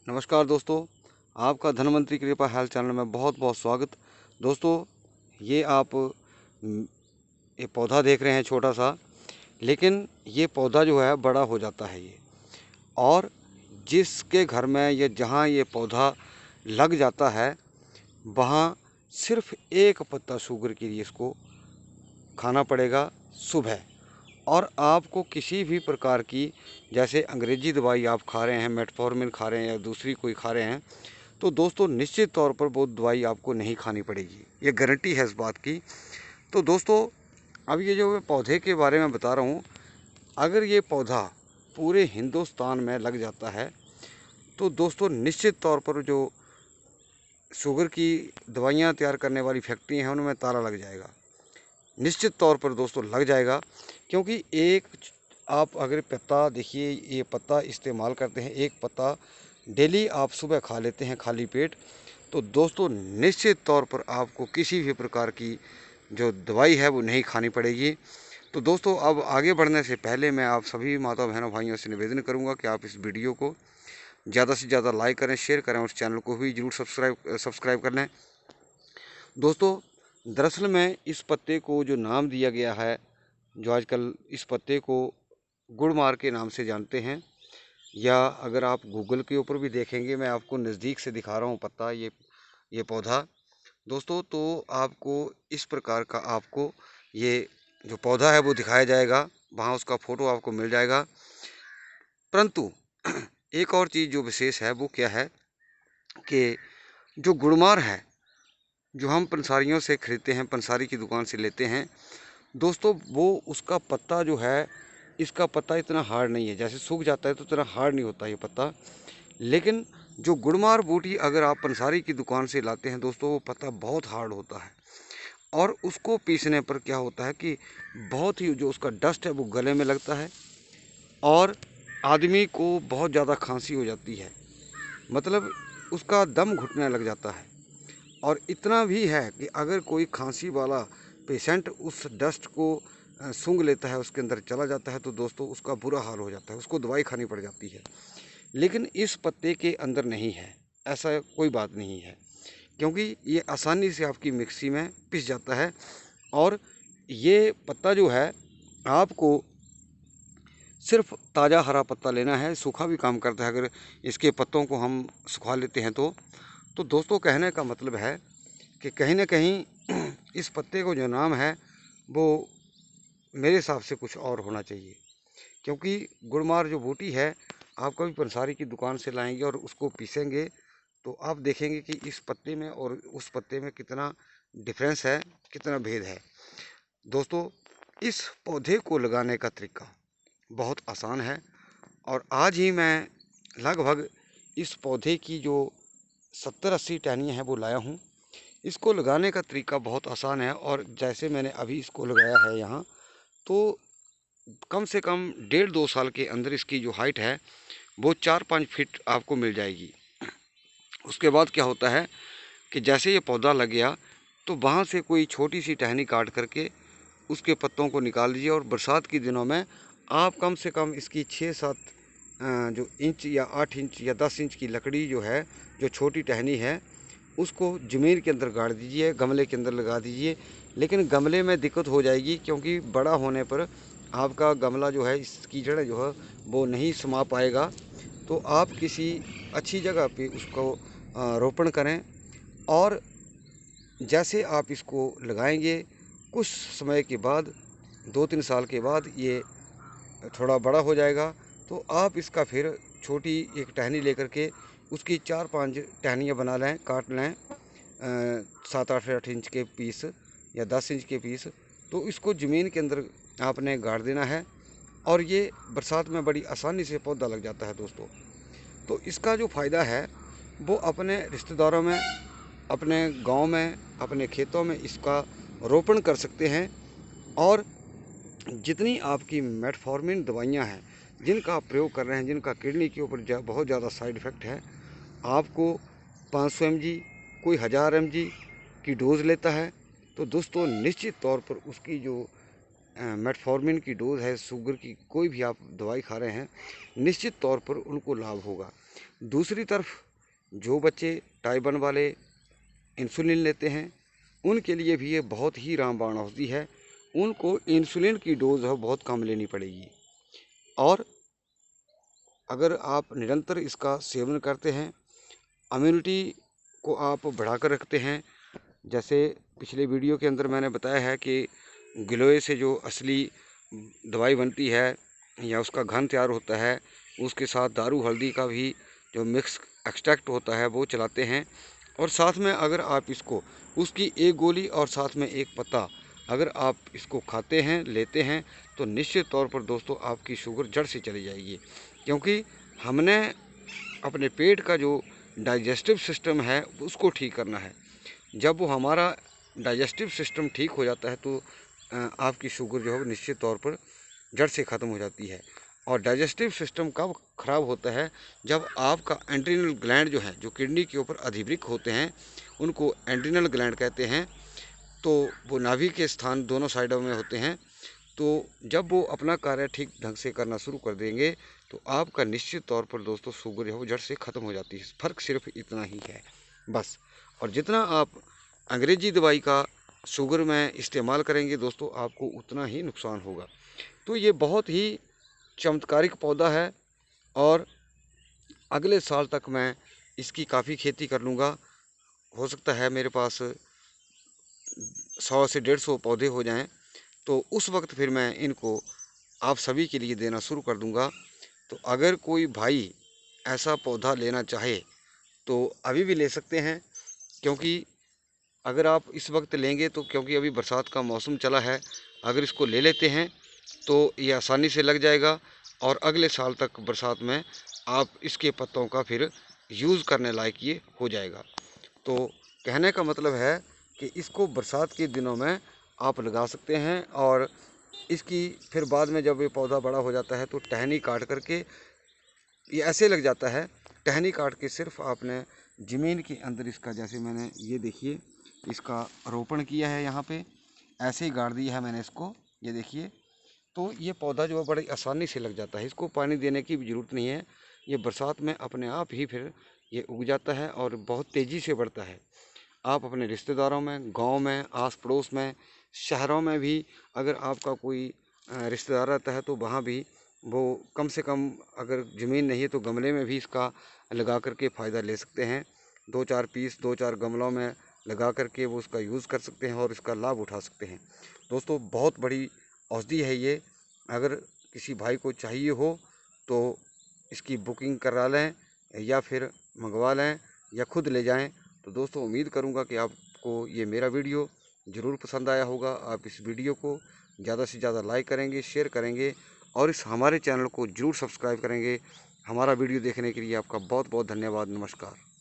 नमस्कार दोस्तों, आपका धनवंतरी कृपा हेल्थ चैनल में बहुत बहुत स्वागत। दोस्तों, ये आप ये पौधा देख रहे हैं छोटा सा, लेकिन ये पौधा जो है बड़ा हो जाता है ये। और जिसके घर में या जहाँ ये पौधा लग जाता है, वहाँ सिर्फ एक पत्ता शुगर के लिए इसको खाना पड़ेगा सुबह। और आपको किसी भी प्रकार की, जैसे अंग्रेजी दवाई आप खा रहे हैं, मेटफॉर्मिन खा रहे हैं या दूसरी कोई खा रहे हैं, तो दोस्तों निश्चित तौर पर वो दवाई आपको नहीं खानी पड़ेगी, ये गारंटी है इस बात की। तो दोस्तों, अब ये जो मैं पौधे के बारे में बता रहा हूँ, अगर ये पौधा पूरे हिंदुस्तान में लग जाता है तो दोस्तों निश्चित तौर पर जो शुगर की दवाइयाँ तैयार करने वाली फैक्ट्री हैं उनमें ताला लग जाएगा। निश्चित तौर पर दोस्तों लग जाएगा, क्योंकि एक आप अगर पत्ता देखिए, ये पत्ता इस्तेमाल करते हैं, एक पत्ता डेली आप सुबह खा लेते हैं खाली पेट, तो दोस्तों निश्चित तौर पर आपको किसी भी प्रकार की जो दवाई है वो नहीं खानी पड़ेगी। तो दोस्तों, अब आगे बढ़ने से पहले मैं आप सभी माता बहनों भाइयों से निवेदन करूंगा कि आप इस वीडियो को ज़्यादा से ज़्यादा लाइक करें, शेयर करें और इस चैनल को भी जरूर सब्सक्राइब कर लें। दोस्तों, दरअसल में इस पत्ते को जो नाम दिया गया है, जो आजकल इस पत्ते को गुड़मार के नाम से जानते हैं, या अगर आप गूगल के ऊपर भी देखेंगे, मैं आपको नज़दीक से दिखा रहा हूँ पत्ता, ये पौधा दोस्तों, तो आपको इस प्रकार का आपको ये जो पौधा है वो दिखाया जाएगा, वहाँ उसका फ़ोटो आपको मिल जाएगा। परंतु एक और चीज़ जो विशेष है वो क्या है कि जो गुड़मार है, जो हम पंसारियों से खरीदते हैं, पंसारी की दुकान से लेते हैं दोस्तों, वो उसका पत्ता जो है, इसका पत्ता इतना हार्ड नहीं है। जैसे सूख जाता है तो इतना हार्ड नहीं होता ये पत्ता, लेकिन जो गुड़मार बूटी अगर आप पंसारी की दुकान से लाते हैं दोस्तों, वो पत्ता बहुत हार्ड होता है। और उसको पीसने पर क्या होता है कि बहुत ही जो उसका डस्ट है वो गले में लगता है, और आदमी को बहुत ज़्यादा खांसी हो जाती है, मतलब उसका दम घुटने लग जाता है। और इतना भी है कि अगर कोई खांसी वाला पेशेंट उस डस्ट को सूंघ लेता है, उसके अंदर चला जाता है, तो दोस्तों उसका बुरा हाल हो जाता है, उसको दवाई खानी पड़ जाती है। लेकिन इस पत्ते के अंदर नहीं है, ऐसा कोई बात नहीं है, क्योंकि ये आसानी से आपकी मिक्सी में पिस जाता है। और ये पत्ता जो है, आपको सिर्फ ताज़ा हरा पत्ता लेना है, सूखा भी काम करता है अगर इसके पत्तों को हम सुखा लेते हैं तो दोस्तों, कहने का मतलब है कि कहीं ना कहीं इस पत्ते को जो नाम है वो मेरे हिसाब से कुछ और होना चाहिए। क्योंकि गुड़मार जो बूटी है, आप कभी पंसारी की दुकान से लाएंगे और उसको पीसेंगे, तो आप देखेंगे कि इस पत्ते में और उस पत्ते में कितना डिफरेंस है, कितना भेद है। दोस्तों, इस पौधे को लगाने का तरीका बहुत आसान है, और आज ही मैं लगभग इस पौधे की जो 70-80 टहनियाँ हैं वो लाया हूँ। इसको लगाने का तरीका बहुत आसान है, और जैसे मैंने अभी इसको लगाया है यहाँ, तो कम से कम 1.5-2 साल के अंदर इसकी जो हाइट है वो 4-5 फीट आपको मिल जाएगी। उसके बाद क्या होता है कि जैसे ये पौधा लग गया, तो वहाँ से कोई छोटी सी टहनी काट करके उसके पत्तों को निकाल दीजिए, और बरसात के दिनों में आप कम से कम इसकी 6-7 जो इंच या 8 इंच या 10 इंच की लकड़ी जो है, जो छोटी टहनी है, उसको ज़मीन के अंदर गाड़ दीजिए, गमले के अंदर लगा दीजिए। लेकिन गमले में दिक्कत हो जाएगी, क्योंकि बड़ा होने पर आपका गमला जो है, इसकी जड़ जो है वो नहीं समा पाएगा। तो आप किसी अच्छी जगह पे उसको रोपण करें, और जैसे आप इसको लगाएंगे, कुछ समय के बाद, 2-3 साल के बाद ये थोड़ा बड़ा हो जाएगा, तो आप इसका फिर छोटी एक टहनी लेकर के उसकी 4-5 टहनियाँ बना लें, काट लें, 7-8 इंच के पीस या 10 इंच के पीस। तो इसको ज़मीन के अंदर आपने गाड़ देना है, और ये बरसात में बड़ी आसानी से पौधा लग जाता है दोस्तों। तो इसका जो फ़ायदा है वो अपने रिश्तेदारों में, अपने गांव में, अपने खेतों में इसका रोपण कर सकते हैं। और जितनी आपकी मेटफॉर्मिन दवाइयां हैं, जिनका आप प्रयोग कर रहे हैं, जिनका किडनी के ऊपर बहुत ज़्यादा साइड इफ़ेक्ट है, आपको 500 mg, कोई 1000 mg की डोज़ लेता है, तो दोस्तों निश्चित तौर पर उसकी जो मेटफॉर्मिन की डोज़ है, शुगर की कोई भी आप दवाई खा रहे हैं, निश्चित तौर पर उनको लाभ होगा। दूसरी तरफ जो बच्चे टाइप 1 वाले इंसुलिन लेते हैं उनके लिए भी ये बहुत ही रामबाण औषधि है। उनको इंसुलिन की डोज है बहुत कम लेनी पड़ेगी। और अगर आप निरंतर इसका सेवन करते हैं, इम्यूनिटी को आप बढ़ा कर रखते हैं। जैसे पिछले वीडियो के अंदर मैंने बताया है कि गिलोय से जो असली दवाई बनती है या उसका घन तैयार होता है, उसके साथ दारू हल्दी का भी जो मिक्स एक्सट्रैक्ट होता है वो चलाते हैं। और साथ में अगर आप इसको उसकी एक गोली और साथ में एक पत्ता अगर आप इसको खाते हैं, लेते हैं, तो निश्चित तौर पर दोस्तों आपकी शुगर जड़ से चली जाएगी। क्योंकि हमने अपने पेट का जो डाइजेस्टिव सिस्टम है उसको ठीक करना है। जब वो हमारा डाइजेस्टिव सिस्टम ठीक हो जाता है तो आपकी शुगर जो है वो निश्चित तौर पर जड़ से ख़त्म हो जाती है। और डाइजेस्टिव सिस्टम कब ख़राब होता है? जब आपका एड्रिनल ग्लैंड जो है, जो किडनी के ऊपर अधिवृक्क होते हैं, उनको एड्रिनल ग्लैंड कहते हैं। तो वो नाभि के स्थान दोनों साइडों में होते हैं। तो जब वो अपना कार्य ठीक ढंग से करना शुरू कर देंगे तो आपका निश्चित तौर पर दोस्तों शुगर जो है वो जड़ से ख़त्म हो जाती है। फ़र्क सिर्फ इतना ही है बस। और जितना आप अंग्रेजी दवाई का शुगर में इस्तेमाल करेंगे दोस्तों, आपको उतना ही नुकसान होगा। तो ये बहुत ही चमत्कारिक पौधा है और अगले साल तक मैं इसकी काफ़ी खेती कर लूँगा। हो सकता है मेरे पास 100 से 150 पौधे हो जाएं, तो उस वक्त फिर मैं इनको आप सभी के लिए देना शुरू कर दूंगा। तो अगर कोई भाई ऐसा पौधा लेना चाहे तो अभी भी ले सकते हैं। क्योंकि अगर आप इस वक्त लेंगे तो क्योंकि अभी बरसात का मौसम चला है, अगर इसको ले लेते हैं तो ये आसानी से लग जाएगा और अगले साल तक बरसात में आप इसके पत्तों का फिर यूज़ करने लायक ये हो जाएगा। तो कहने का मतलब है कि इसको बरसात के दिनों में आप लगा सकते हैं और इसकी फिर बाद में जब ये पौधा बड़ा हो जाता है तो टहनी काट करके ये ऐसे लग जाता है। टहनी काट के सिर्फ आपने ज़मीन के अंदर इसका, जैसे मैंने ये देखिए इसका रोपण किया है, यहाँ पे ऐसे ही गाड़ दिया है मैंने इसको, ये देखिए। तो ये पौधा जो है बड़ी आसानी से लग जाता है, इसको पानी देने की भी ज़रूरत नहीं है। ये बरसात में अपने आप ही फिर ये उग जाता है और बहुत तेज़ी से बढ़ता है। आप अपने रिश्तेदारों में, गांव में, आस पड़ोस में, शहरों में भी अगर आपका कोई रिश्तेदार रहता है तो वहाँ भी वो कम से कम अगर ज़मीन नहीं है तो गमले में भी इसका लगा करके फ़ायदा ले सकते हैं। 2-4 पीस 2-4 गमलों में लगा करके वो उसका यूज़ कर सकते हैं और इसका लाभ उठा सकते हैं। दोस्तों बहुत बड़ी औषधि है ये। अगर किसी भाई को चाहिए हो तो इसकी बुकिंग करा लें या फिर मंगवा लें या खुद ले जाएं। तो दोस्तों उम्मीद करूंगा कि आपको ये मेरा वीडियो ज़रूर पसंद आया होगा। आप इस वीडियो को ज़्यादा से ज़्यादा लाइक करेंगे, शेयर करेंगे और इस हमारे चैनल को ज़रूर सब्सक्राइब करेंगे। हमारा वीडियो देखने के लिए आपका बहुत बहुत धन्यवाद। नमस्कार।